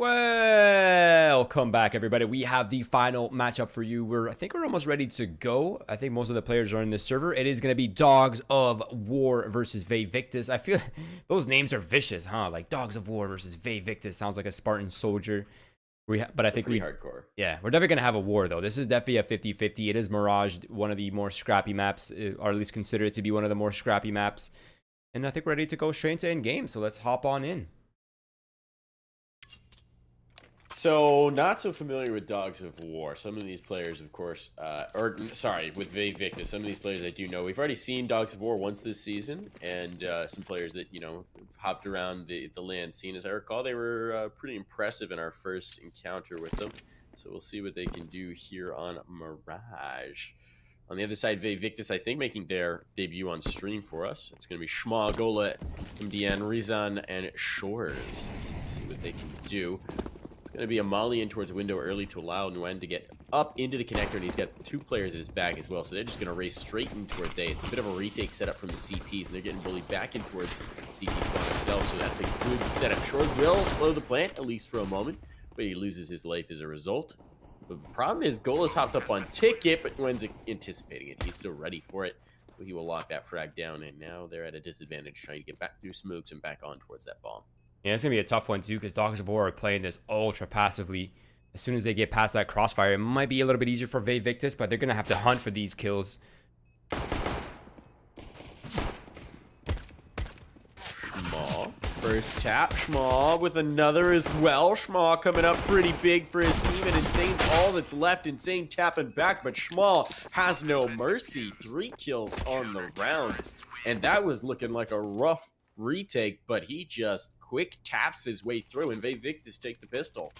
Welcome back, everybody. We have the final matchup for you. I think we're almost ready to go. I think most of the players are in this server. It is going to be Dogs of War versus Vae Victis. I feel those names are vicious, huh? Like Dogs of War versus Vae Victis sounds like a Spartan soldier. But I think we hardcore. Yeah, we're definitely going to have a war, though. This is definitely a 50-50. It is Mirage, one of the more scrappy maps, or at least consider it to be one of the more scrappy maps. And I think we're ready to go straight into end game. So let's hop on in. So, not so familiar with Dogs of War. Some of these players, of course, with Vae Victis, some of these players I do know. We've already seen Dogs of War once this season, and some players that, have hopped around the land scene. As I recall, they were pretty impressive in our first encounter with them. So we'll see what they can do here on Mirage. On the other side, Vae Victis, I think, making their debut on stream for us. It's going to be Shma, Gola, MDN, Rizan, and Shores. Let's see what they can do. Going to be a molly in towards window early to allow Nguyen to get up into the connector, and he's got two players at his back as well, so they're just going to race straight in towards A. It's a bit of a retake setup from the CTs, and they're getting bullied back in towards CT spawn itself, so that's a good setup. Shores will slow the plant, at least for a moment, but he loses his life as a result. The problem is Gola's hopped up on ticket, but Nguyen's anticipating it. He's still ready for it, so he will lock that frag down, and now they're at a disadvantage trying to get back through smokes and back on towards that bomb. Yeah, it's going to be a tough one, too, because Dogs of War are playing this ultra passively. As soon as they get past that crossfire, it might be a little bit easier for Vae Victis, but they're going to have to hunt for these kills. Shma, first tap. Shma with another as well. Shma coming up pretty big for his team, and Insane's all that's left. Insane tapping back, but Shma has no mercy. 3 kills on the round, and that was looking like a rough retake, but he just quick taps his way through, and Vae Victis take the pistol.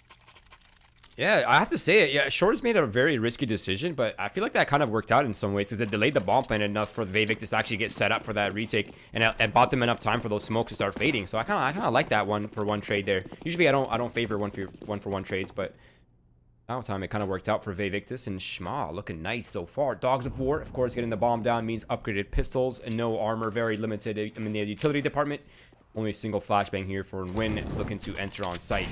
Yeah, I have to say it. Yeah, Shores made a very risky decision, but I feel like that kind of worked out in some ways because it delayed the bomb plan enough for Vae Victis to actually get set up for that retake, and bought them enough time for those smokes to start fading. So I kind of like that one for one trade there. Usually I don't favor one for one trades, but that time it kind of worked out for Vae Victis, and Shma looking nice so far. Dogs of War, of course, getting the bomb down means upgraded pistols and no armor, very limited in the utility department. Only a single flashbang here for Nguyen looking to enter on site.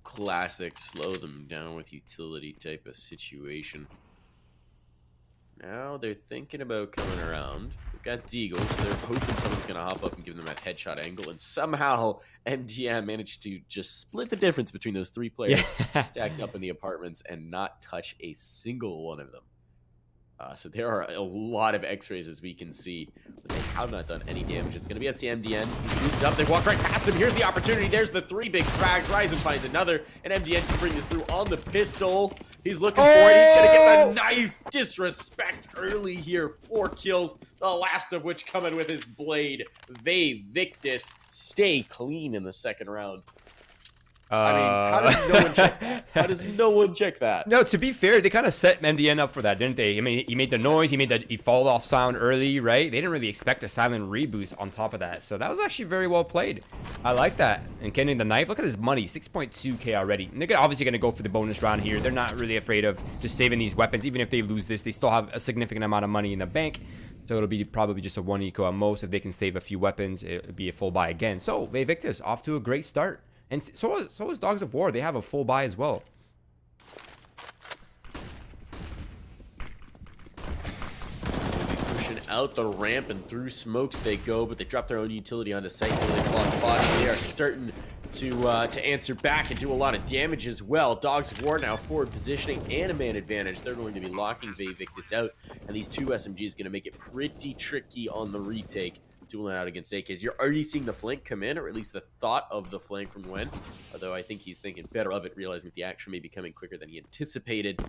Classic slow them down with utility type of situation. Now they're thinking about coming around. They've got Deagle, so they're hoping someone's going to hop up and give them that headshot angle. And somehow MDM managed to just split the difference between those 3 players stacked up in the apartments and not touch a single one of them. So there are a lot of X-rays, as we can see, but they have not done any damage. It's going to be up to MDN. He's used up. They walk right past him. Here's the opportunity. There's the 3 big frags. Ryzen finds another, and MDN can bring this through on the pistol. He's looking for it. He's going to get the knife. Disrespect early here. 4 kills, the last of which coming with his blade. Vae Victis stay clean in the second round. I mean, how does no one check that? No, to be fair, they kind of set MDN up for that, didn't they? I mean, he made the noise, he fall off sound early, right? They didn't really expect a silent reboost on top of that, so that was actually very well played. I like that. And getting the knife, look at his money, 6.2k already. And they're obviously going to go for the bonus round here. They're not really afraid of just saving these weapons. Even if they lose this, they still have a significant amount of money in the bank. So it'll be probably just a 1 eco at most. If they can save a few weapons, it'll be a full buy again. So Vae Victis off to a great start. And so is Dogs of War. They have a full buy as well. Pushing out the ramp and through smokes they go, but they drop their own utility onto site. They've lost bodies. They are starting to answer back and do a lot of damage as well. Dogs of War now forward positioning and a man advantage. They're going to be locking Vae Victis out, and these 2 SMGs going to make it pretty tricky on the retake. Dueling out against AKs. You're already seeing the flank come in, or at least the thought of the flank from Nguyen. Although I think he's thinking better of it, realizing that the action may be coming quicker than he anticipated.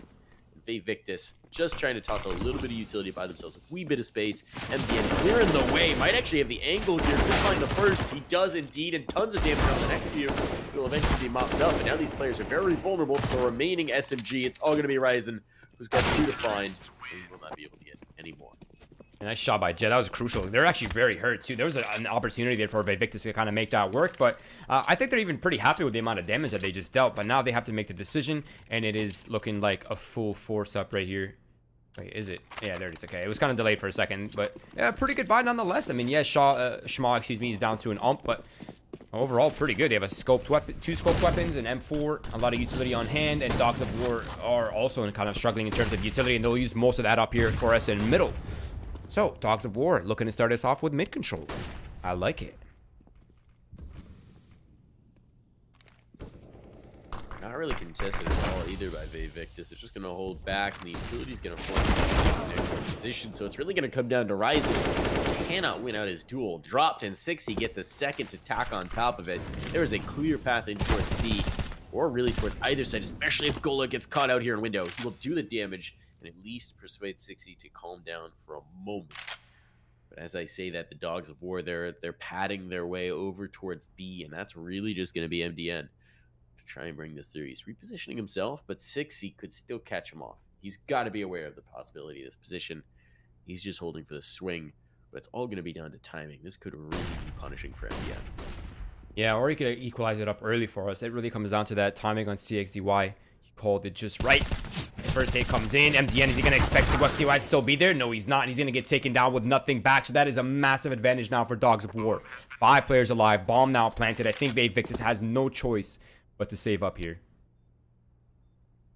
Vae Victis just trying to toss a little bit of utility by themselves, a wee bit of space. MDN clearing the way, might actually have the angle here. Could find the first. He does indeed, and tons of damage on the next few. It will eventually be mopped up, and now these players are very vulnerable to the remaining SMG. It's all going to be Ryzen, who's got 2 to find, and will not be able to get any more. Nice shot by Jet. That was crucial. They're actually very hurt, too. There was an opportunity there for Vae Victis to kind of make that work, but I think they're even pretty happy with the amount of damage that they just dealt, but now they have to make the decision, and it is looking like a full force up right here. Wait, is it? Yeah, there it is. Okay, it was kind of delayed for a second, but yeah, pretty good buy nonetheless. I mean, yeah, Shma, excuse me, is down to an ump, but overall pretty good. They have a scoped weapon, 2 scoped weapons, an M4, a lot of utility on hand, and Dogs of War are also kind of struggling in terms of utility, and they'll use most of that up here for us in middle. So, Dogs of War looking to start us off with mid control. I like it. Not really contested at all either by Vae Victis. It's just going to hold back, and the utility's going to force in their position. So it's really going to come down to Ryzen. Cannot win out his duel. Dropped, and 60 gets a second to tack on top of it. There is a clear path in towards B, or really towards either side, especially if Gola gets caught out here in window. He will do the damage and at least persuade 60 to calm down for a moment. But as I say that, the Dogs of War, they're padding their way over towards B, and that's really just going to be MDN. Try and bring this through. He's repositioning himself, but 60 could still catch him off. He's got to be aware of the possibility of this position. He's just holding for the swing, but it's all going to be down to timing. This could really be punishing for MDN. Yeah, or he could equalize it up early for us. It really comes down to that timing on CXDY. He called it just right. The first hit comes in. MDN, is he going to expect CXDY to still be there? No, he's not. He's going to get taken down with nothing back. So that is a massive advantage now for Dogs of War. 5 players alive. Bomb now planted. I think Vae Victis has no choice but to save up here.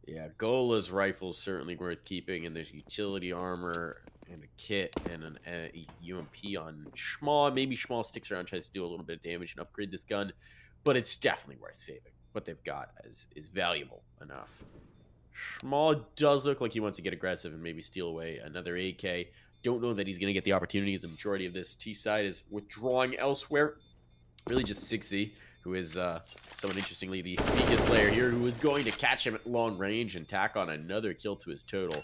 Yeah, Gola's rifle is certainly worth keeping, and there's utility armor and a kit and an UMP on Schmaw. Maybe Schmaw sticks around, tries to do a little bit of damage and upgrade this gun, but it's definitely worth saving. What they've got is valuable enough. Schmaw does look like he wants to get aggressive and maybe steal away another AK. Don't know that he's going to get the opportunities. The majority of this T side is withdrawing elsewhere. Really just 60, who is someone, interestingly, the weakest player here, who is going to catch him at long range and tack on another kill to his total.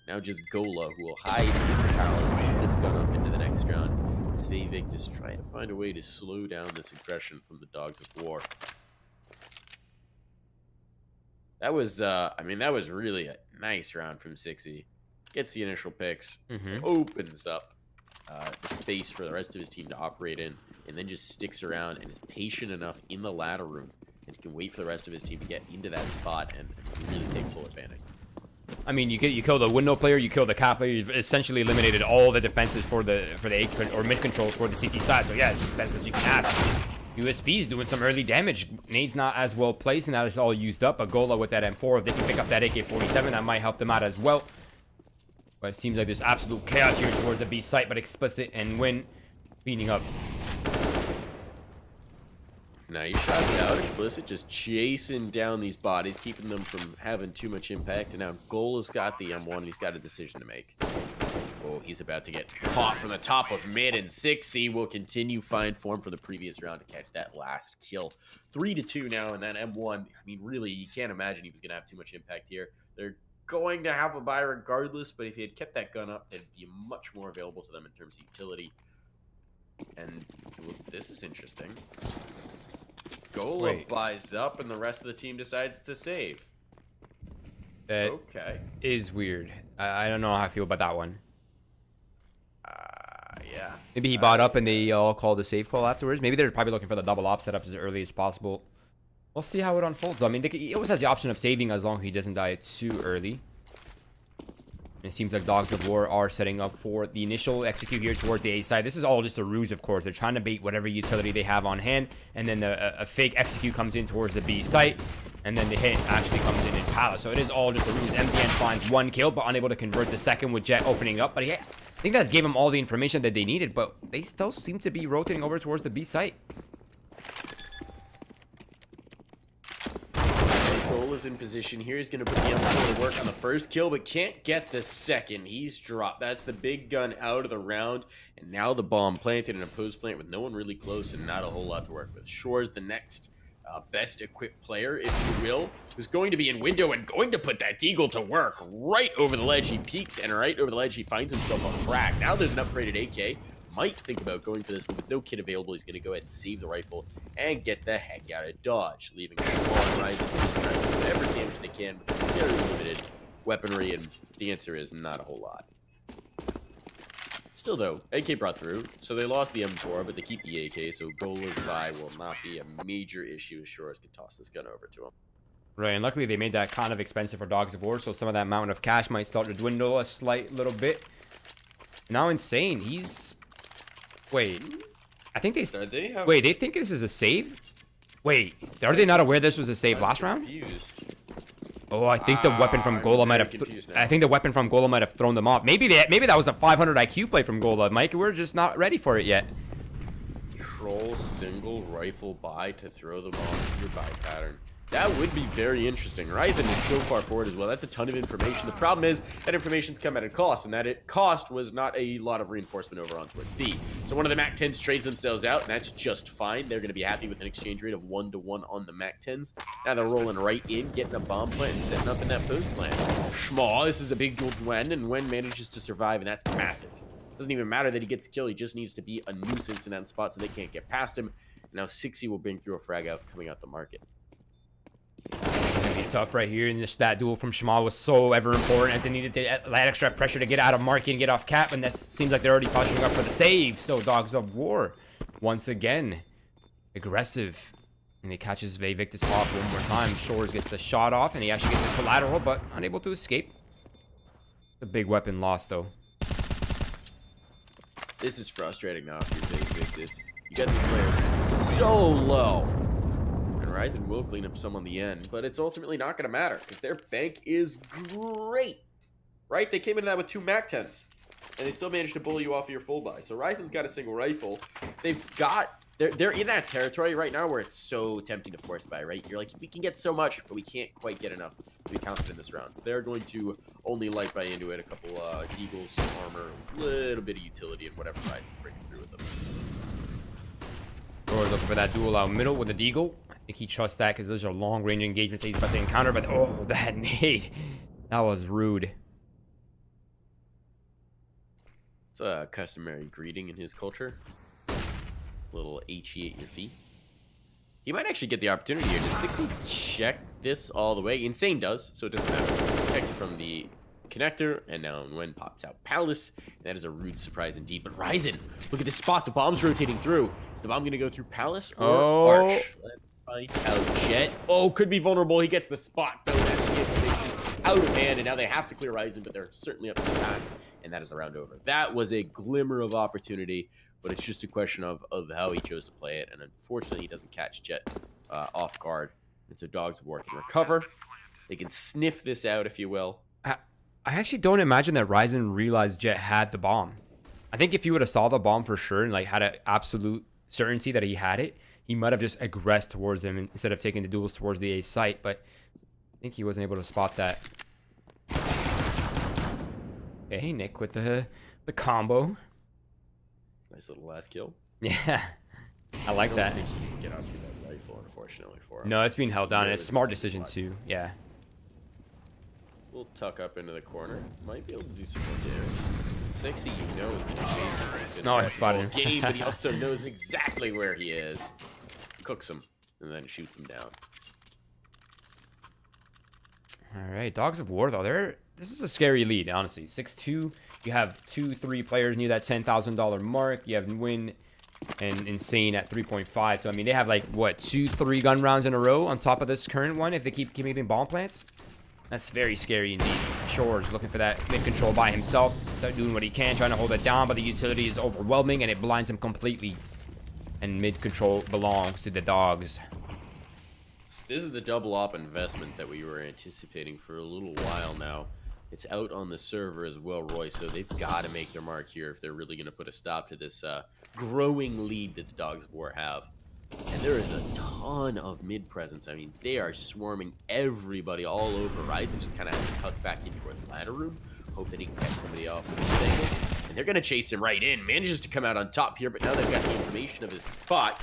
Now just Gola, who will hide in the palace and get this gun up into the next round. It's Vae Victis trying to find a way to slow down this aggression from the Dogs of War. That was, I mean, that was really a nice round from 60. Gets the initial picks, opens up the space for the rest of his team to operate in, and then just sticks around and is patient enough in the ladder room and can wait for the rest of his team to get into that spot and really take full advantage. I mean, you kill the window player, you kill the cat player, you've essentially eliminated all the defenses for the A or mid controls for the CT side. So yeah, it's as best as you can ask. USB's doing some early damage. Nade's not as well placed, and that is all used up. But Gola with that M4, if they can pick up that AK-47, that might help them out as well. But it seems like there's absolute chaos here towards the B site, but Explicit and Win cleaning up. Nice shots out. Explicit just chasing down these bodies, keeping them from having too much impact. And now Gola's got the M1. He's got a decision to make. Oh, he's about to get caught from the top of mid, and 60 will continue find form for the previous round to catch that last kill. 3-2 now, and that M1, I mean, really, you can't imagine he was going to have too much impact here. They're going to have a buy regardless, but if he had kept that gun up, it'd be much more available to them in terms of utility. And well, this is interesting. Gola buys up, and the rest of the team decides to save. That okay. is weird. I don't know how I feel about that one. Yeah. Maybe he bought up and they all called a save call afterwards. Maybe they're probably looking for the double op setup as early as possible. We'll see how it unfolds. I mean, he always has the option of saving as long as he doesn't die too early. It seems like Dogs of War are setting up for the initial execute here towards the A side. This is all just a ruse, of course. They're trying to bait whatever utility they have on hand, and then a fake execute comes in towards the B site, and then the hit actually comes in Palace. So it is all just a ruse. MDN finds 1 kill, but unable to convert the second with Jet opening up. But I think that gave them all the information that they needed, but they still seem to be rotating over towards the B site. Gola's in position here. He's going to put the M4 to work on the first kill, but can't get the second. He's dropped. That's the big gun out of the round, and now the bomb planted in a post plant with no one really close and not a whole lot to work with. Shore's the next best equipped player, if you will, who's going to be in window and going to put that deagle to work right over the ledge. He peeks, and right over the ledge, he finds himself a frag. Now there's an upgraded AK. Might think about going for this, but with no kit available, he's going to go ahead and save the rifle and get the heck out of Dodge, leaving Schmaw and Ryzen just trying to do whatever damage they can with very limited weaponry, and the answer is not a whole lot. Still, though, AK brought through, so they lost the M4, but they keep the AK, so Gola's buy will not be a major issue as Shores can toss this gun over to him. Right, and luckily they made that kind of expensive for Dogs of War, so some of that amount of cash might start to dwindle a slight little bit. Now Insane, he's... Wait, I think they... Wait, they think this is a save? Wait, are they not aware this was a save last round? Oh, I think the weapon from Gola might have... I think the weapon from Gola might have thrown them off. Maybe that was a 500 IQ play from Gola. Mike, we're just not ready for it yet. Troll single rifle buy to throw them off your buy pattern. That would be very interesting. Ryzen is so far forward as well. That's a ton of information. The problem is that information's come at a cost, and that cost was not a lot of reinforcement over on towards B. So one of the MAC 10s trades themselves out, and that's just fine. They're going to be happy with an exchange rate of 1-to-1 on the MAC 10s. Now they're rolling right in, getting a bomb plant, and setting up in that post plant. Schmaw, this is a big duel to Wen, and Wen manages to survive, and that's massive. Doesn't even matter that he gets a kill. He just needs to be a nuisance in that spot so they can't get past him. And now 60 will bring through a frag out coming out the market. It's gonna be tough right here, and that duel from Shema was so ever important as they needed that extra pressure to get out of market and get off cap, and that seems like they're already pushing up for the save. So Dogs of War, once again, aggressive, and he catches Vae Victis off one more time. Shores gets the shot off, and he actually gets the collateral, but unable to escape. The big weapon lost though. This is frustrating now for Vae Victis. You got these players so low. Ryzen will clean up some on the end, but it's ultimately not going to matter because their bank is great, right? They came into that with 2 MAC 10s, and they still managed to bully you off of your full buy. So Ryzen's got a single rifle. They're in that territory right now where it's so tempting to force buy, right? You're like, we can get so much, but we can't quite get enough to be confident in this round. So they're going to only light buy into it, a couple Eagles, some armor, a little bit of utility, and whatever Ryzen's bringing through with them. Shores looking for that duel out middle with the Deagle. I think he trusts that because those are long-range engagements that he's about to encounter, but oh, that nade. That was rude. It's a customary greeting in his culture. A little HE at your feet. He might actually get the opportunity here. Does 60 check this all the way? Insane does, so it doesn't matter. Checks it from the connector, and now Wen pops out Palace. And that is a rude surprise indeed. But Ryzen, look at this spot. The bomb's rotating through. Is the bomb going to go through Palace or Arch? Let's find out. Jet. Oh, could be vulnerable. He gets the spot, though. That's the information out of hand, and now they have to clear Ryzen, but they're certainly up to the task, and that is the round over. That was a glimmer of opportunity, but it's just a question of how he chose to play it, and unfortunately, he doesn't catch Jet off guard. And so Dogs of War can recover. They can sniff this out, if you will. I actually don't imagine that Ryzen realized Jet had the bomb. I think if he would have saw the bomb for sure and like had an absolute certainty that he had it, he might have just aggressed towards him instead of taking the duels towards the A site, but I think he wasn't able to spot that. Hey, Nick with the combo. Nice little last kill. Yeah, I like that. I don't think he can get out through that rifle, unfortunately, for him. No, it's being held down, and it's a smart decision too. Yeah. We'll tuck up into the corner. Might be able to do some more damage. 60, you know, is going to chase him. No, I spotted him. Game, but he also knows exactly where he is. Cooks him, and then shoots him down. All right, Dogs of War, though, this is a scary lead, honestly. 6-2, you have 2-3 players near that $10,000 mark. You have Win and Insane at 3.5. So, I mean, they have, like, what, 2-3 gun rounds in a row on top of this current one if they keep giving bomb plants? That's very scary indeed. Shores looking for that mid-control by himself. Doing what he can, trying to hold it down, but the utility is overwhelming, and it blinds him completely. And mid-control belongs to the Dogs. This is the double op investment that we were anticipating for a little while now. It's out on the server as well, Roy, so they've got to make their mark here if they're really going to put a stop to this growing lead that the Dogs of War have. And there is a ton of mid presence. I mean, they are swarming everybody all over. Ryzen just kind of has to tuck back in towards the ladder room, hope that he can catch somebody off with a single. And they're going to chase him right in. Manages to come out on top here, but now they've got the information of his spot.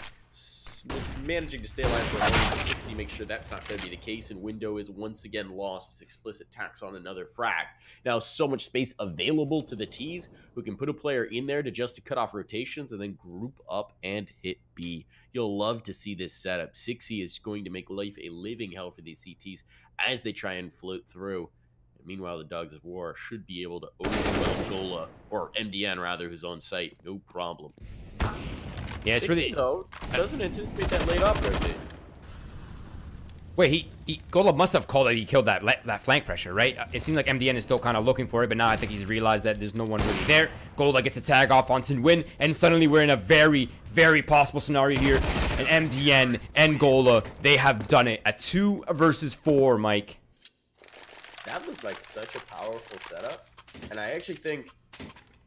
Managing to stay alive for a moment. 60 make sure that's not going to be the case, and Window is once again lost. It's explicit tax on another frag. Now, so much space available to the T's, who can put a player in there to cut off rotations and then group up and hit B. You'll love to see this setup. 60 is going to make life a living hell for these CTs as they try and float through. And meanwhile, the Dogs of War should be able to overwhelm Gola, or MDN rather, who's on site. No problem. Yeah, it's really... though, doesn't anticipate that late op rotate. Wait, Golub must have called that he killed that flank pressure, right? It seems like MDN is still kind of looking for it, but now I think he's realized that there's no one really there. Golub gets a tag off onto Win, and suddenly we're in a very, very possible scenario here. And MDN and Golub, they have done it. A 2 versus 4, Mike. That looked like such a powerful setup, and I actually think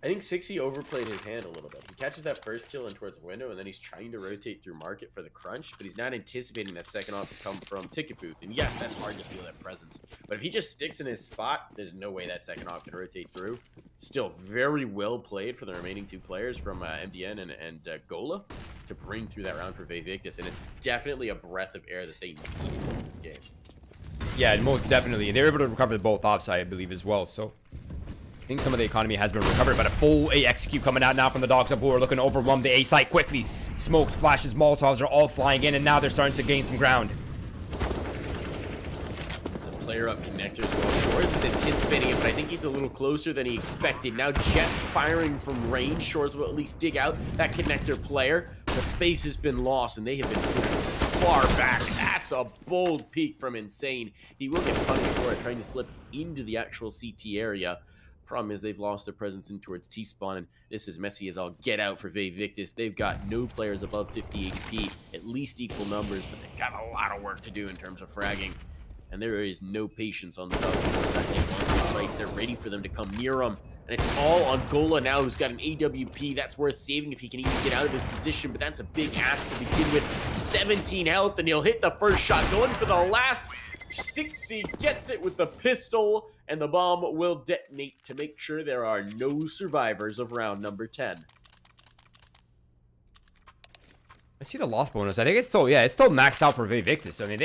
6e overplayed his hand a little bit. He catches that first kill in towards the window, and then he's trying to rotate through market for the crunch, but he's not anticipating that second off to come from ticket booth. And yes, that's hard to feel that presence. But if he just sticks in his spot, there's no way that second off can rotate through. Still very well played for the remaining 2 players from MDN and Gola to bring through that round for Vae Victis, and it's definitely a breath of air that they needed in this game. Yeah, most definitely. They were able to recover both offside, I believe, as well, so I think some of the economy has been recovered, but a full A execute coming out now from the Dogs of War, looking to overwhelm the A site quickly. Smokes, flashes, Molotovs are all flying in, and now they're starting to gain some ground. The player up connectors going. Shores is anticipating it, but I think he's a little closer than he expected. Now Jets firing from range. Shores will at least dig out that connector player, but space has been lost, and they have been far back. That's a bold peek from Insane. He will get punished for it, trying to slip into the actual CT area. Problem is they've lost their presence in towards T-spawn, and this is messy as all get out for Vae Victis. They've got no players above 50 ADP, at least equal numbers, but they've got a lot of work to do in terms of fragging. And there is no patience on the Dogs side. They want these fights. They're ready for them to come near them. And it's all on Gola now, who's got an AWP. That's worth saving if he can even get out of his position, but that's a big ask to begin with. 17 health, and he'll hit the first shot, going for the last. 6e gets it with the pistol, and the bomb will detonate to make sure there are no survivors of round number 10. I see the loss bonus. I think it's still, yeah, it's still maxed out for Vae Victis. I mean,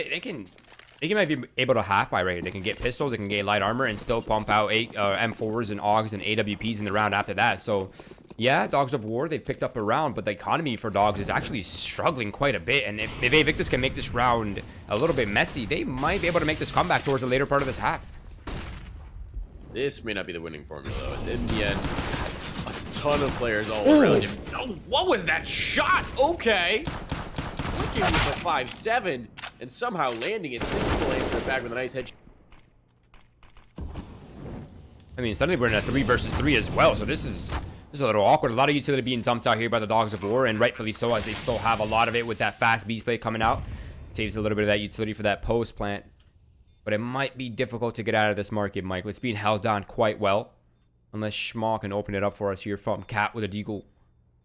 they might be able to half buy right here. They can get pistols, they can get light armor, and still pump out M4s and AUGs and AWPs in the round after that. So, yeah, Dogs of War, they've picked up a round, but the economy for Dogs is actually struggling quite a bit. And if Vae Victis can make this round a little bit messy, they might be able to make this comeback towards the later part of this half. This may not be the winning formula, though. It's in the end, a ton of players all around him. Oh, what was that shot? Okay. Looking with a 5-7 and somehow landing it. Will answer it back with a nice head. I mean, suddenly we're in a 3 versus 3 as well, so this is a little awkward. A lot of utility being dumped out here by the Dogs of War, and rightfully so, as they still have a lot of it with that fast beast play coming out. Saves a little bit of that utility for that post plant. But it might be difficult to get out of this market, Mike. It's being held down quite well. Unless Schmaw can open it up for us here from Cat with a deagle.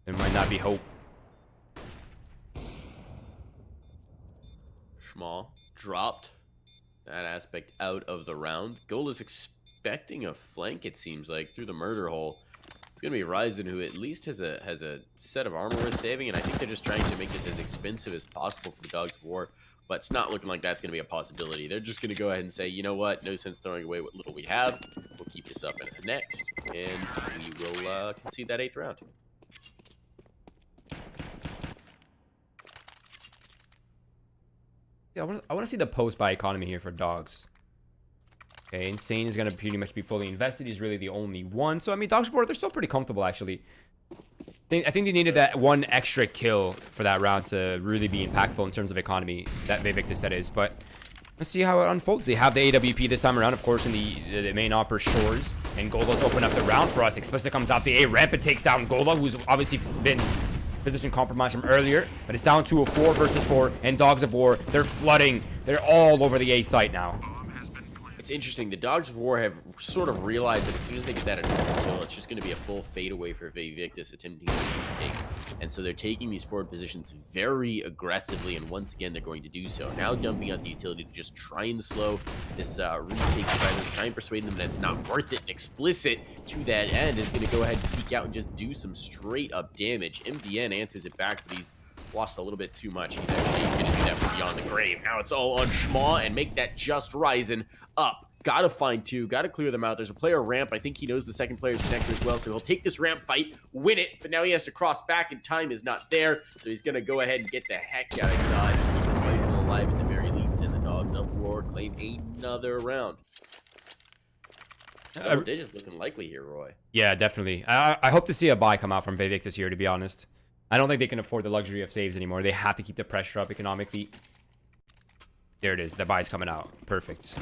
There might not be hope. Schmaw dropped that aspect out of the round. Goal is expecting a flank, it seems like, through the murder hole. It's going to be Ryzen, who at least has a set of armor worth saving, and I think they're just trying to make this as expensive as possible for the Dogs of War. But it's not looking like that's going to be a possibility. They're just going to go ahead and say, you know what, no sense throwing away what little we have. We'll keep this up in the next, and we will concede that 8th round. Yeah, I want to see the post-buy economy here for Dogs. Okay, Insane is going to pretty much be fully invested. He's really the only one. So, I mean, Dogs of War, they're still pretty comfortable, actually. I think they needed that one extra kill for that round to really be impactful in terms of economy. That Vae Victis, that is. But let's see how it unfolds. They have the AWP this time around, of course, in the main opera Shores. And Gola's open up the round for us. Explicit comes out the A ramp and takes down Gola, who's obviously been position compromised from earlier. But it's down to a 4 versus 4. And Dogs of War, they're flooding. They're all over the A site now. It's interesting. The Dogs of War have sort of realized that as soon as they get that initial kill, it's just going to be a full fadeaway for Vae Victis attempting to take. And so they're taking these forward positions very aggressively, and once again, they're going to do so. Now dumping out the utility to just try and slow this retake presence, try and persuade them that it's not worth it. And Explicit, to that end, is going to go ahead and peek out and just do some straight-up damage. MDN answers it back, but he's lost a little bit too much. He's actually going to do that from beyond the grave. Now it's all on Schmaw, and make that just Ryzen up. Gotta find 2, gotta clear them out. There's a player ramp. I think he knows the second player's connector as well, so he'll take this ramp fight, win it, but now he has to cross back, and time is not there, so he's gonna go ahead and get the heck out of Dodge. Keep his rifle alive at the very least, and the Dogs of War claim another round. Double digits looking likely here, Roy. Yeah, definitely. I hope to see a buy come out from Vae Victis here, to be honest. I don't think they can afford the luxury of saves anymore. They have to keep the pressure up economically. There it is. The buy's coming out. Perfect.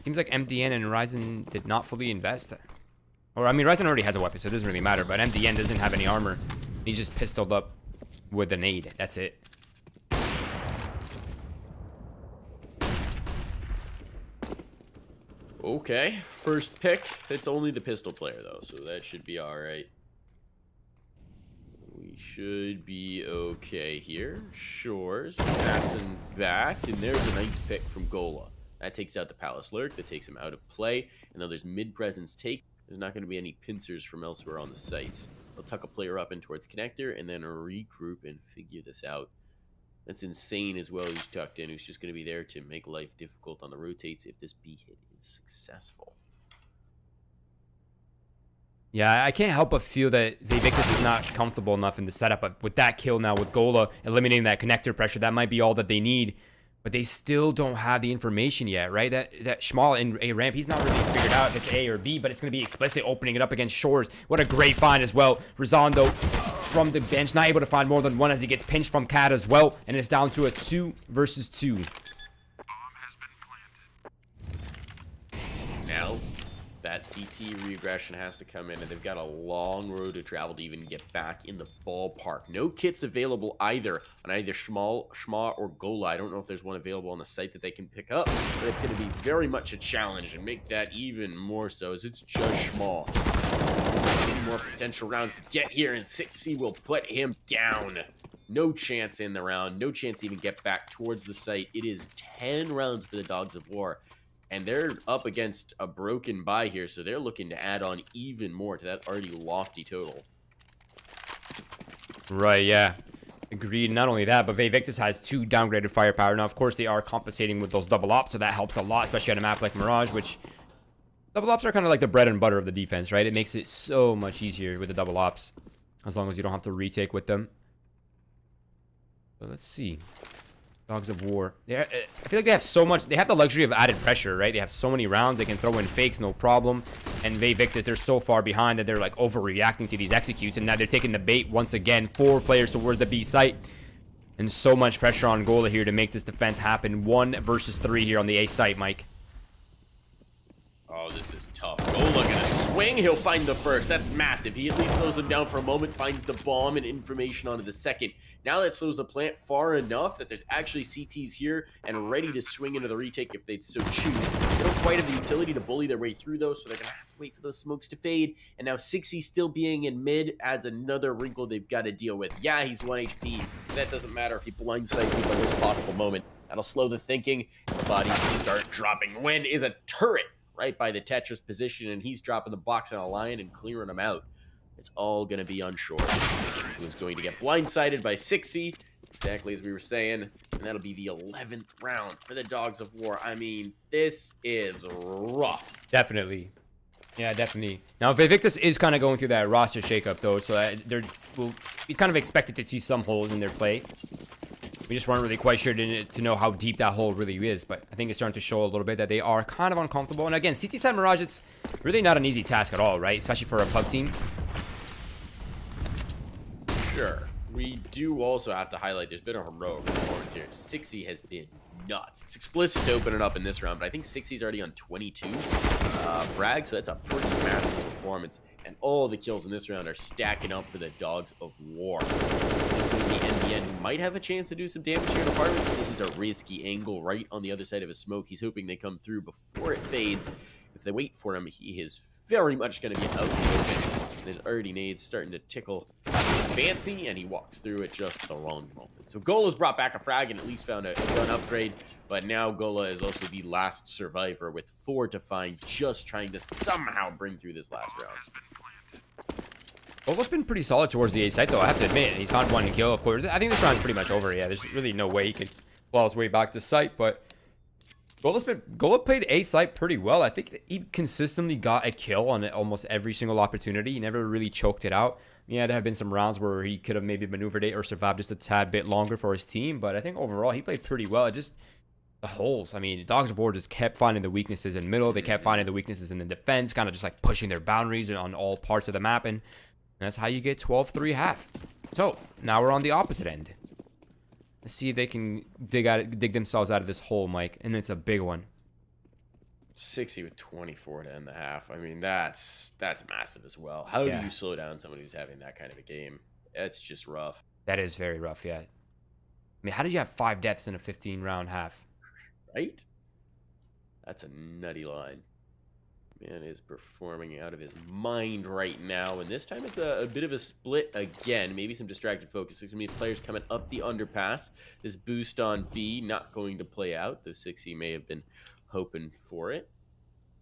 Seems like MDN and Ryzen did not fully invest. Or, I mean, Ryzen already has a weapon, so it doesn't really matter. But MDN doesn't have any armor. He's just pistoled up with a nade. That's it. Okay, first pick. It's only the pistol player, though, so that should be all right. We should be okay here. Shores passing back, and there's a nice pick from Gola. That takes out the Palace Lurk. That takes him out of play. And now there's mid-presence take. There's not going to be any pincers from elsewhere on the sites. They'll tuck a player up in towards connector and then regroup and figure this out. That's insane as well, who's tucked in, who's just going to be there to make life difficult on the rotates if this B hit is successful. Yeah, I can't help but feel that Vae Victis is not comfortable enough in the setup. But with that kill now, with Gola eliminating that connector pressure, that might be all that they need. But they still don't have the information yet, right? That Schmal in A ramp, he's not really figured out if it's A or B, but it's going to be explicit opening it up against Shores. What a great find as well. Razan, though, from the bench, not able to find more than one as he gets pinched from Cat as well. And it's down to a 2 versus 2. Now, that CT regression has to come in, and they've got a long road to travel to even get back in the ballpark. No kits available either on either Schma or Gola. I don't know if there's one available on the site that they can pick up, but it's going to be very much a challenge and make that even more so as it's just Schma. More potential rounds to get here, and 6C will put him down. No chance in the round. No chance to even get back towards the site. It is 10 rounds for the Dogs of War. And they're up against a broken buy here, so they're looking to add on even more to that already lofty total. Right, yeah. Agreed. Not only that, but Vae Victis has 2 downgraded firepower. Now, of course, they are compensating with those double ops, so that helps a lot, especially on a map like Mirage, which... Double ops are kind of like the bread and butter of the defense, right? It makes it so much easier with the double ops, as long as you don't have to retake with them. But let's see. Dogs of War. I feel like they have so much. They have the luxury of added pressure, right? They have so many rounds. They can throw in fakes, no problem. And Vae Victis, they're so far behind that they're like overreacting to these executes. And now they're taking the bait once again. 4 players towards the B site. And so much pressure on Gola here to make this defense happen. 1 versus 3 here on the A site, Mike. Oh, this is tough. Gola gonna swing. He'll find the first. That's massive. He at least slows them down for a moment, finds the bomb and information onto the second. Now that slows the plant far enough that there's actually CTs here and ready to swing into the retake if they'd so choose. They don't quite have the utility to bully their way through those, so they're gonna have to wait for those smokes to fade. And now 6E still being in mid adds another wrinkle they've got to deal with. Yeah, he's 1 HP. That doesn't matter if he blindsides you at the worst possible moment. That'll slow the thinking. The bodies start dropping. Win is a turret right by the Tetris position, and he's dropping the box on a lion and clearing them out. It's all going to be on Shore, who's going to get blindsided by 6E, exactly as we were saying, and that'll be the 11th round for the Dogs of War. I mean, this is rough. Definitely. Yeah, definitely. Now, Vae Victis is kind of going through that roster shakeup, though, so we kind of expected to see some holes in their play. We just weren't really quite sure to know how deep that hole really is, but I think it's starting to show a little bit that they are kind of uncomfortable. And again, CT side Mirage, it's really not an easy task at all, right? Especially for a pub team. Sure. We do also have to highlight there's been a heroic performance here. 6E has been nuts. It's explicit to open it up in this round, but I think 6E's already on 22 frag, so that's a pretty massive performance. And all the kills in this round are stacking up for the Dogs of War. The MDN who might have a chance to do some damage here to Harvest. This is a risky angle right on the other side of his smoke. He's hoping they come through before it fades. If they wait for him, he is very much going to be out in the open. And his already nades starting to tickle fancy, and he walks through at just the wrong moment. So Gola's brought back a frag and at least found a gun upgrade, but now Gola is also the last survivor with 4 to find, just trying to somehow bring through this last round. Gola's been pretty solid towards the A site, though, I have to admit. He's found 1 kill, of course. I think this round's pretty much over, yeah. There's really no way he could claw his way back to site, but Gola played A site pretty well. I think he consistently got a kill on almost every single opportunity. He never really choked it out. Yeah, there have been some rounds where he could have maybe maneuvered it or survived just a tad bit longer for his team, but I think overall he played pretty well. It just, the holes. I mean, Dogs of War just kept finding the weaknesses in middle. They kept finding the weaknesses in the defense, kind of just like pushing their boundaries on all parts of the map, and that's how you get 12-3 half. So, now we're on the opposite end. Let's see if they can dig themselves out of this hole, Mike. And it's a big one. 60 with 24 to end the half. I mean, that's massive as well. How do you slow down someone who's having that kind of a game? It's just rough. That is very rough, yeah. I mean, how did you have 5 deaths in a 15-round half? Right? That's a nutty line. Man is performing out of his mind right now, and this time it's a bit of a split again. Maybe some distracted focus. There's going to be players coming up the underpass. This boost on B not going to play out, though 60 may have been hoping for it.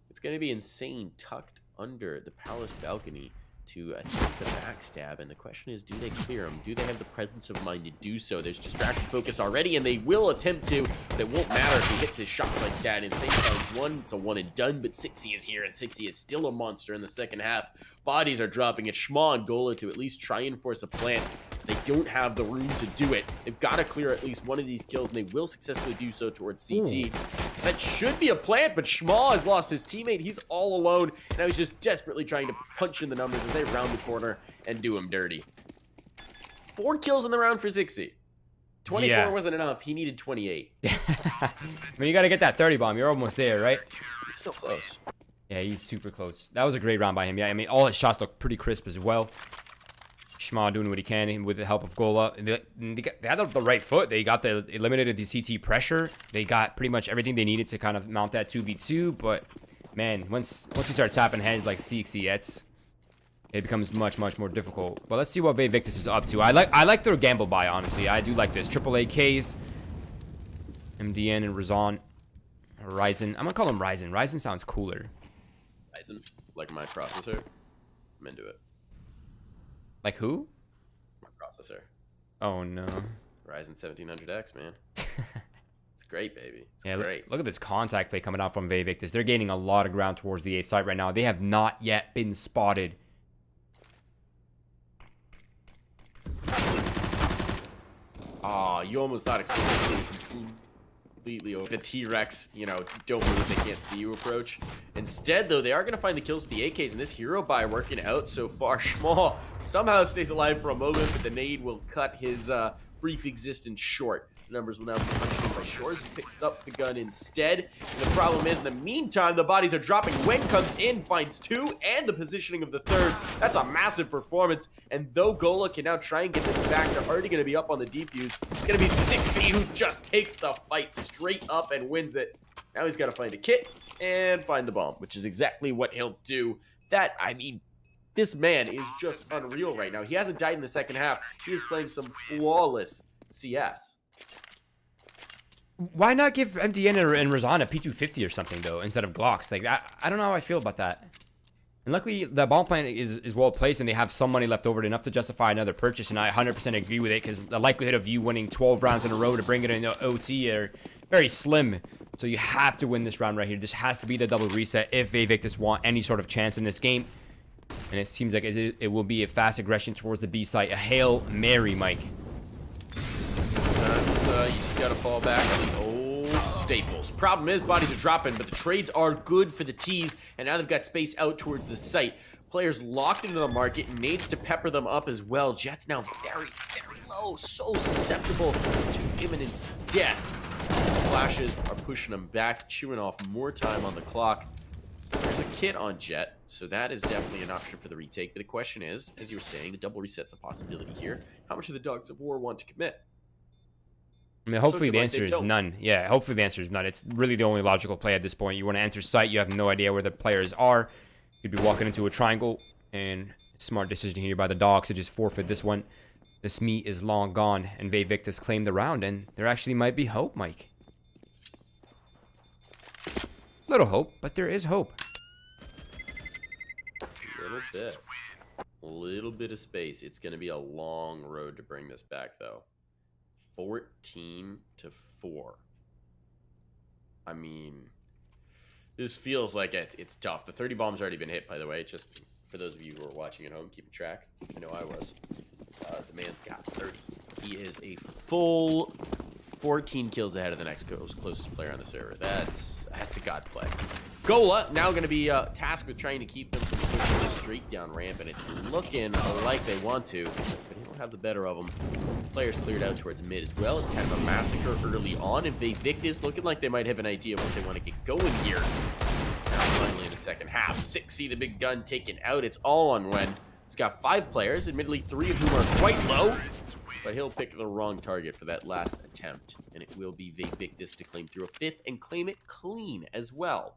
It's going to be insane tucked under the palace balcony to attempt the backstab, and the question is, do they clear him? Do they have the presence of mind to do so? There's distracted focus already, and they will attempt to, but it won't matter if he hits his shots like that. Insane times 1, it's a 1 and done, but 60 is here, and 60 is still a monster in the second half. Bodies are dropping. It's Schma and Gola to at least try and force a plant. They don't have the room to do it. They've got to clear at least one of these kills, and they will successfully do so towards CT. That should be a plant, but Schma has lost his teammate. He's all alone. Now he's just desperately trying to punch in the numbers as they round the corner and do him dirty. 4 kills in the round for 60. 24 wasn't enough. He needed 28. I mean, you got to get that 30 bomb. You're almost there, right? He's so close. Yeah, he's super close. That was a great round by him. Yeah, I mean, all his shots look pretty crisp as well. Schma doing what he can with the help of Gola. They had the right foot. They eliminated the CT pressure. They got pretty much everything they needed to kind of mount that 2v2. But man, once you start tapping heads like 60, it becomes much more difficult. But let's see what Vae Victis is up to. I like their gamble buy, honestly. I do like this. AAA Ks, MDN and Razan. Ryzen. I'm gonna call him Ryzen. Ryzen sounds cooler. Ryzen, like my processor. I'm into it. Like who? My processor. Oh no. Ryzen 1700X, man. It's great, baby. It's great. Look at this contact play coming out from Vae Victis. They're gaining a lot of ground towards the A site right now. They have not yet been spotted. Oh, you almost thought explosive completely over the T-Rex, you know, don't move, they can't see you approach. Instead, though, they are going to find the kills with the AKs, and this hero buy working out so far. Schma somehow stays alive for a moment, but the nade will cut his brief existence short. The numbers will now be punched in by Shores, who picks up the gun instead. And the problem is, in the meantime, the bodies are dropping. Wen comes in, finds 2, and the positioning of the 3rd. That's a massive performance. And though Gola can now try and get this back, they're already going to be up on the defuse. It's going to be 60 who just takes the fight straight up and wins it. Now he's got to find a kit and find the bomb, which is exactly what he'll do. That, I mean, this man is just unreal right now. He hasn't died in the second half. He is playing some flawless CS. Why not give MDN and Razan a P250 or something, though, instead of Glocks? Like, I don't know how I feel about that. And luckily, the bomb plan is well placed, and they have some money left over enough to justify another purchase, and I 100% agree with it, because the likelihood of you winning 12 rounds in a row to bring it into OT are very slim. So you have to win this round right here. This has to be the double reset if Vae Victis want any sort of chance in this game. And it seems like it will be a fast aggression towards the B site. A Hail Mary, Mike. You just gotta fall back on the old staples. Problem is, bodies are dropping, but the trades are good for the T's, and now they've got space out towards the site. Players locked into the market, needs to pepper them up as well. Jet's now very low, so susceptible to imminent death. Flashes are pushing them back, chewing off more time on the clock. There's a kit on Jet, so that is definitely an option for the retake. But the question is, as you were saying, the double reset's a possibility here. How much do the Dogs of War want to commit? I mean, hopefully the answer is none. Yeah, hopefully the answer is none. It's really the only logical play at this point. You want to enter site, you have no idea where the players are. You'd be walking into a triangle, and smart decision here by the Dogs to just forfeit this one. This meat is long gone, and Vae Victis claimed the round, and there actually might be hope, Mike. Little hope, but there is hope. A little bit of space. It's going to be a long road to bring this back, though. 14-4. I mean, this feels like it's tough. The 30 bomb's already been hit, by the way. Just for those of you who are watching at home, keeping track. I know I was. The man's got 30. He is a full 14 kills ahead of the next closest player on the server. That's a god play. Gola now going to be tasked with trying to keep them from pushing straight down ramp, and it's looking like they want to, but they don't have the better of them. Players cleared out towards mid as well. It's kind of a massacre early on, and Vae Victis looking like they might have an idea of what they want to get going here. Now finally in the second half, 6C, the big gun, taken out. It's all on Wen. He's got 5 players, admittedly 3 of whom are quite low, but he'll pick the wrong target for that last attempt, and it will be Vae Victis to claim through a 5th and claim it clean as well.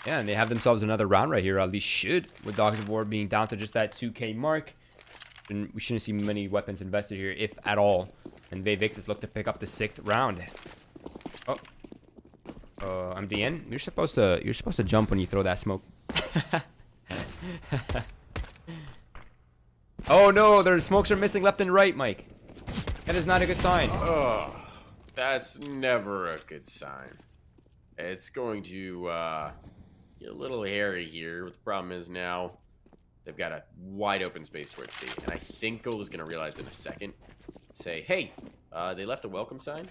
Yeah, and they have themselves another round right here, at least should, with Dogs of War being down to just that 2K mark. And we shouldn't see many weapons invested here, if at all. And Vae Victis look to pick up the 6th round. Oh. MDN, you're supposed to jump when you throw that smoke. Oh no, their smokes are missing left and right, Mike. That is not a good sign. Oh, that's never a good sign. It's going to get a little hairy here. The problem is now they've got a wide open space towards B, and I think Gold is going to realize in a second, say, hey, they left a welcome sign,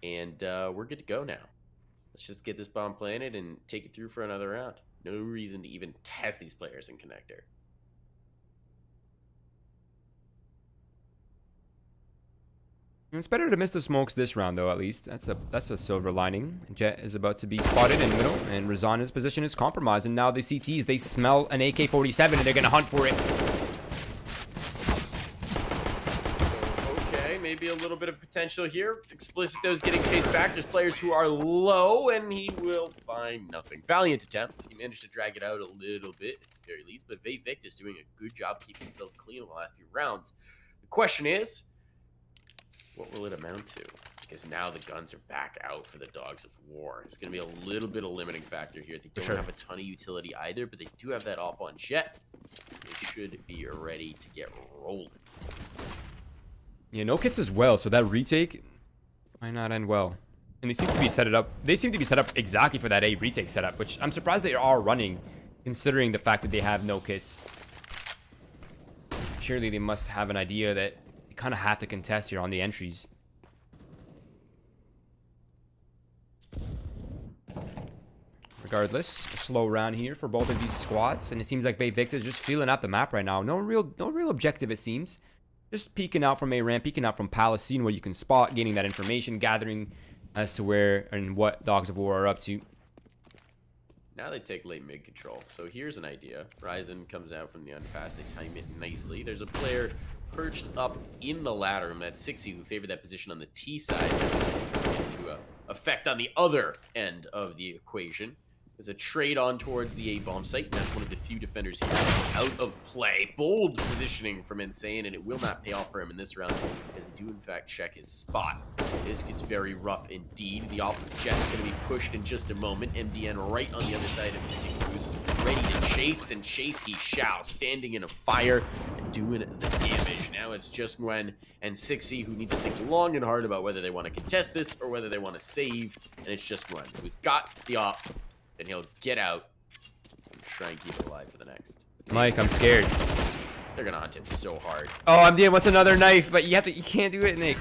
and we're good to go now. Let's just get this bomb planted and take it through for another round. No reason to even test these players in connector. It's better to miss the smokes this round, though, at least. That's a silver lining. Jet is about to be spotted in middle, and Razana's position is compromised. And now the CTs, they smell an AK-47, and they're going to hunt for it. Okay, maybe a little bit of potential here. Explicit, though, is getting chased back. There's players who are low, and he will find nothing. Valiant attempt. He managed to drag it out a little bit, at the very least. But Vae Victis doing a good job keeping themselves clean in the last few rounds. The question is, what will it amount to? Because now the guns are back out for the Dogs of War. It's going to be a little bit of limiting factor here. They don't have a ton of utility either, but they do have that op on Jet. They should be ready to get rolling. Yeah, no kits as well, so that retake might not end well. And they seem to be set it up. They seem to be set up exactly for that A retake setup, which I'm surprised they are running, considering the fact that they have no kits. Surely they must have an idea that kind of have to contest here on the entries. Regardless, a slow round here for both of these squads, and it seems like Vae Victis just feeling out the map right now. No real objective, it seems. Just peeking out from A-Ramp, peeking out from Palace, seeing where you can spot, gaining that information, gathering as to where and what Dogs of War are up to. Now they take late mid control. So here's an idea. Ryzen comes out from the underpass. They time it nicely. There's a player perched up in the ladder, and that's 6C who favored that position on the T side to effect on the other end of the equation. There's a trade on towards the A bomb site, and that's one of the few defenders here out of play. Bold positioning from Insane, and it will not pay off for him in this round, as they do in fact check his spot. This gets very rough indeed. The off jet is going to be pushed in just a moment. MDN right on the other side of the team, ready to chase, and chase he shall, standing in a fire and doing the damage. Now it's just Gwen and 6C who need to think long and hard about whether they want to contest this or whether they want to save, and it's just Gwen who's got the op, and he'll get out and try and keep it alive for the next. Mike, I'm scared. They're gonna hunt him so hard. Oh, I'm doing what's another knife, but you can't do it, Nick.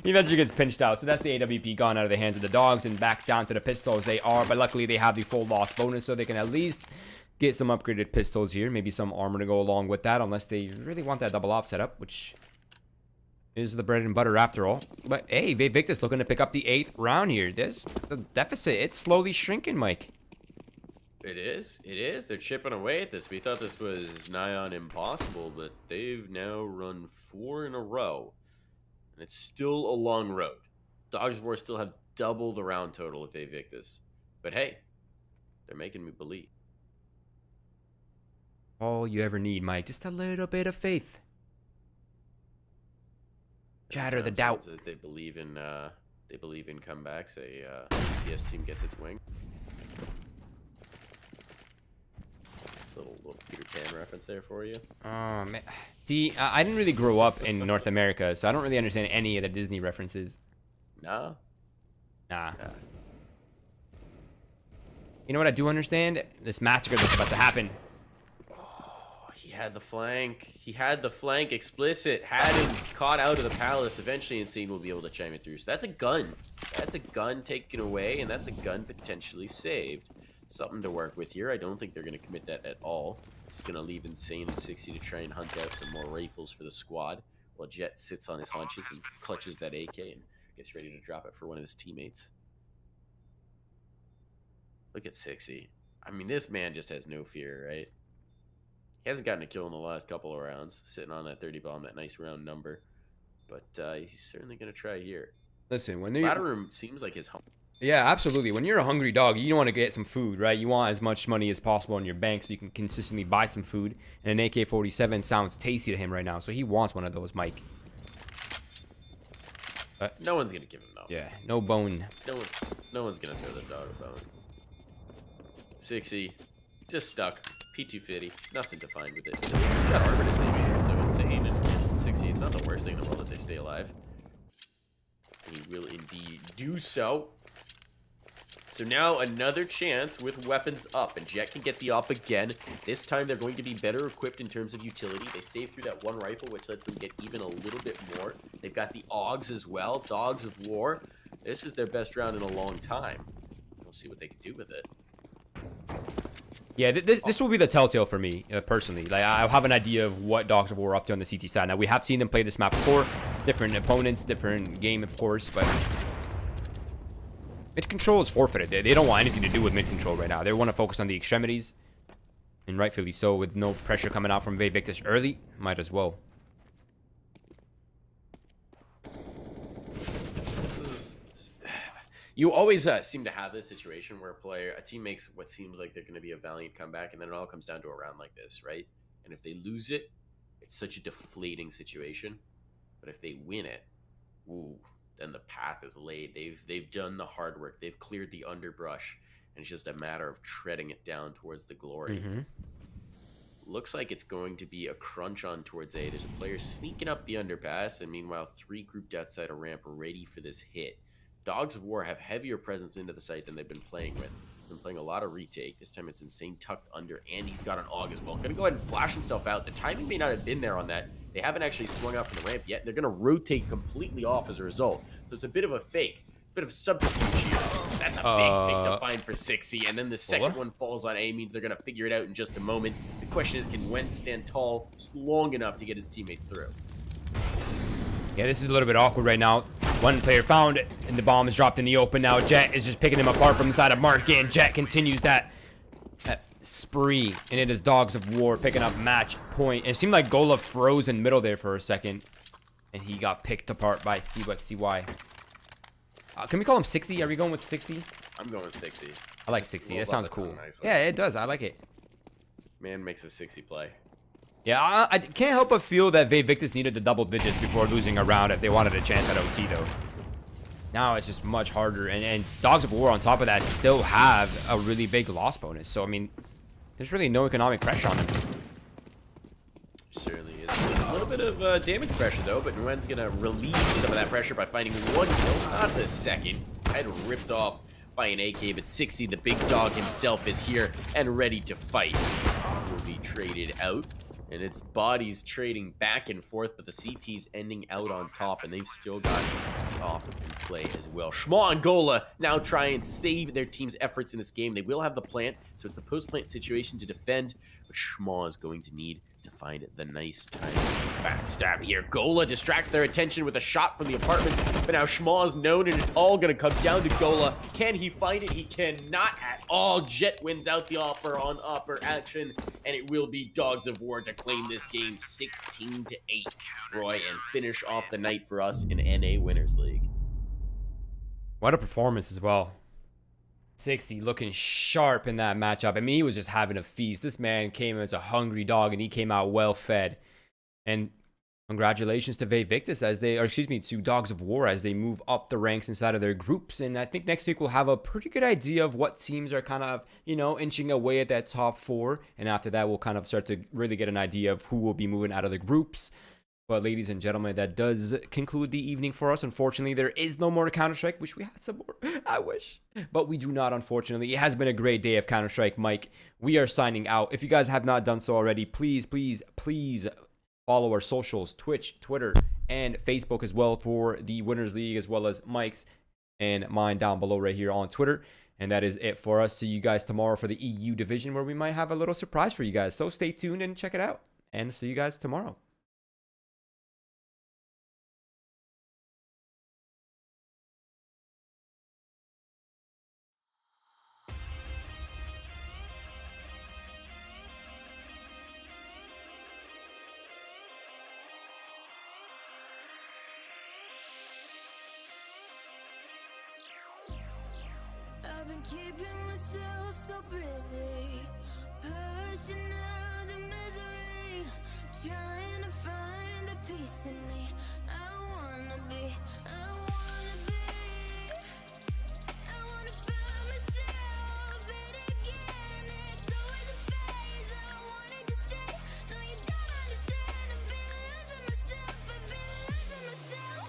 He eventually gets pinched out, so that's the AWP gone out of the hands of the Dogs and back down to the pistols they are. But luckily they have the full loss bonus, so they can at least get some upgraded pistols here, maybe some armor to go along with that, unless they really want that double op setup, which is the bread and butter after all. But hey, Vae Victis looking to pick up the 8th round here. This the deficit, it's slowly shrinking, Mike. It is. They're chipping away at this. We thought this was nigh on impossible, but they've now run 4 in a row. And it's still a long road. Dogs of War still have double the round total of Vae Victis. But hey, they're making me believe. All you ever need, Mike. Just a little bit of faith. Shatter the doubt. Says they believe in comebacks. A CS team gets its wing. Little Peter Pan reference there for you. Oh man, see, I didn't really grow up in North America, so I don't really understand any of the Disney references. Nah. You know what I do understand? This massacre that's about to happen. He had the flank. Explicit had him caught out of the palace. Eventually Insane will be able to chime it through. So that's a gun. That's a gun taken away, and that's a gun potentially saved. Something to work with here. I don't think they're going to commit that at all. He's going to leave Insane and 60 to try and hunt out some more rifles for the squad, while Jet sits on his haunches and clutches that AK and gets ready to drop it for one of his teammates. Look at 60. I mean, this man just has no fear, right? He hasn't gotten a kill in the last couple of rounds, sitting on that 30 bomb, that nice round number. But he's certainly going to try here. Listen, when Ladder room seems like his home. Yeah, absolutely. When you're a hungry dog, you want to get some food, right? You want as much money as possible in your bank so you can consistently buy some food. And an AK-47 sounds tasty to him right now, so he wants one of those, Mike. No one's going to give him though. Yeah, no bone. No one's going to throw this dog a bone. 60, just stuck. P250, nothing to find with it. At least he's got armor to save here, so Insane and 60, it's not the worst thing in the world that they stay alive. He will indeed do so. So now another chance with weapons up, and Jet can get the op again. This time they're going to be better equipped in terms of utility. They save through that one rifle, which lets them get even a little bit more. They've got the AUGs as well, Dogs of War. This is their best round in a long time. We'll see what they can do with it. Yeah, this will be the telltale for me, personally. Like, I'll have an idea of what Dogs of War are up to on the CT side. Now, we have seen them play this map before. Different opponents, different game, of course, but mid-control is forfeited. They don't want anything to do with mid-control right now. They want to focus on the extremities, and rightfully so, with no pressure coming out from Vae Victis early. Might as well. You always seem to have this situation where a team makes what seems like they're going to be a valiant comeback, and then it all comes down to a round like this, right? And if they lose it, it's such a deflating situation. But if they win it, ooh, then the path is laid. They've done the hard work. They've cleared the underbrush, and it's just a matter of treading it down towards the glory. Looks like it's going to be a crunch on towards A. There's a player sneaking up the underpass, and meanwhile, 3 grouped outside a ramp ready for this hit. Dogs of War have heavier presence into the site than they've been playing with. Been playing a lot of retake. This time it's Insane tucked under, and he's got an AUG as well. Gonna go ahead and flash himself out. The timing may not have been there on that. They haven't actually swung out from the ramp yet. They're gonna rotate completely off as a result. So it's a bit of a fake. Bit of subterfuge here. That's a big thing to find for 60. And then the second one falls on A, means they're gonna figure it out in just a moment. The question is, can Wentz stand tall long enough to get his teammate through? Yeah, this is a little bit awkward right now. One player found, and the bomb is dropped in the open. Now Jet is just picking him apart from inside of Mark, and Jet continues that spree, and it is Dogs of War picking up match point. And it seemed like Gola froze in middle there for a second, and he got picked apart by CY. Can we call him 60? Are we going with 60? I'm going with 60. I like 60. That sounds cool. Nicely. Yeah, it does. I like it. Man makes a 60 play. Yeah, I can't help but feel that Vae Victis needed the double digits before losing a round if they wanted a chance at OT, though. Now it's just much harder, and Dogs of War on top of that still have a really big loss bonus. So, I mean, there's really no economic pressure on them. Certainly is. There's a little bit of damage pressure, though, but Nguyen's going to relieve some of that pressure by finding 1 kill, not the second. Head ripped off by an AK, but 60, the big dog himself, is here and ready to fight. Will be traded out. And it's bodies trading back and forth, but the CT's ending out on top, and they've still got off in play as well. Schma and Gola now try and save their team's efforts in this game. They will have the plant, so it's a post-plant situation to defend, but Schma is going to need to find the nice time backstab here. Gola distracts their attention with a shot from the apartments, but now Schma is known, and it's all going to come down to Gola. Can he find it? He cannot at all. Jet wins out the offer on upper action, and it will be Dogs of War to claim this game 16-8, Roy, and finish off the night for us in NA Winners League. What a performance as well. 60 looking sharp in that matchup. I mean, he was just having a feast. This man came as a hungry dog, and he came out well fed. And congratulations to Vae Victis to Dogs of War as they move up the ranks inside of their groups. And I think next week we'll have a pretty good idea of what teams are kind of, inching away at that top 4. And after that, we'll kind of start to really get an idea of who will be moving out of the groups. But ladies and gentlemen, that does conclude the evening for us. Unfortunately, there is no more Counter-Strike. Wish we had some more. I wish. But we do not, unfortunately. It has been a great day of Counter-Strike, Mike. We are signing out. If you guys have not done so already, please follow our socials, Twitch, Twitter, and Facebook as well for the Winners League, as well as Mike's and mine down below right here on Twitter. And that is it for us. See you guys tomorrow for the EU division, where we might have a little surprise for you guys. So stay tuned and check it out. And see you guys tomorrow. I've been keeping myself so busy, pushing out the misery, trying to find the peace in me. I wanna be, I wanna be, I wanna find myself, but again, it's always a phase. I wanted to stay, no you don't understand. I've been losing myself, I've been losing myself.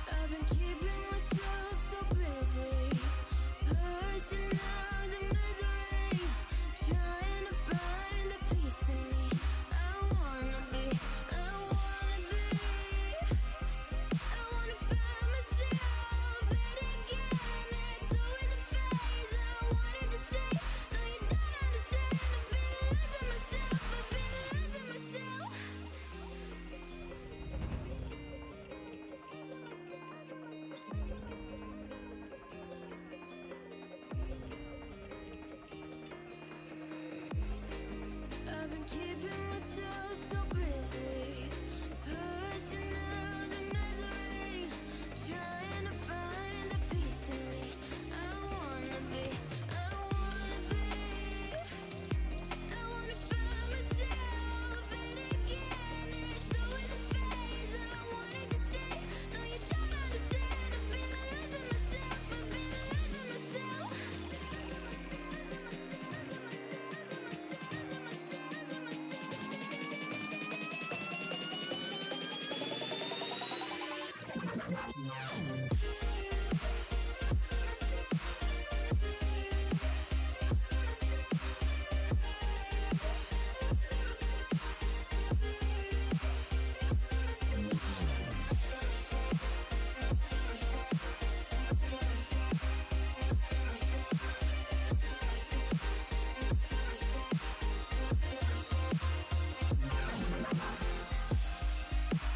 I've been keeping myself so busy, pushing out the misery, trying to find the peace in me. I wanna be, I wanna be, I wanna find myself, but again, it's always a phase. I wanted to stay, no you don't understand. I've been losing myself, I've been losing myself. I've been keeping myself so busy, pushing out the misery, trying to find the peace in me. I wanna be, I wanna be, I wanna find myself, but again, it's always a phase. I wanted to stay, no you don't understand. I've been losing myself, I've been losing myself.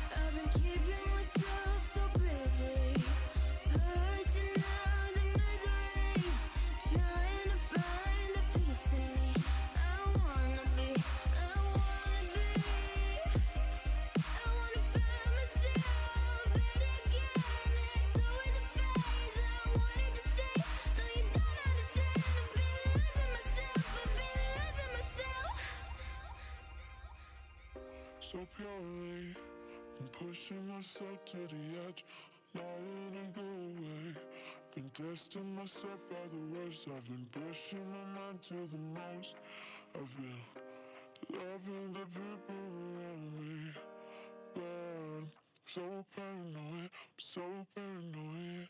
I've been keeping myself so busy, pushing out the misery, trying to find the peace in me. I wanna be, I wanna be, I wanna find myself, but again, it's always a phase. I wanted to stay, no you don't understand. I've been losing myself, I've been losing myself. So purely, I'm pushing myself to the edge, not letting go away. Been testing myself by the worst. I've been pushing my mind to the most. I've been loving the people around me, but I'm so paranoid, I'm so paranoid.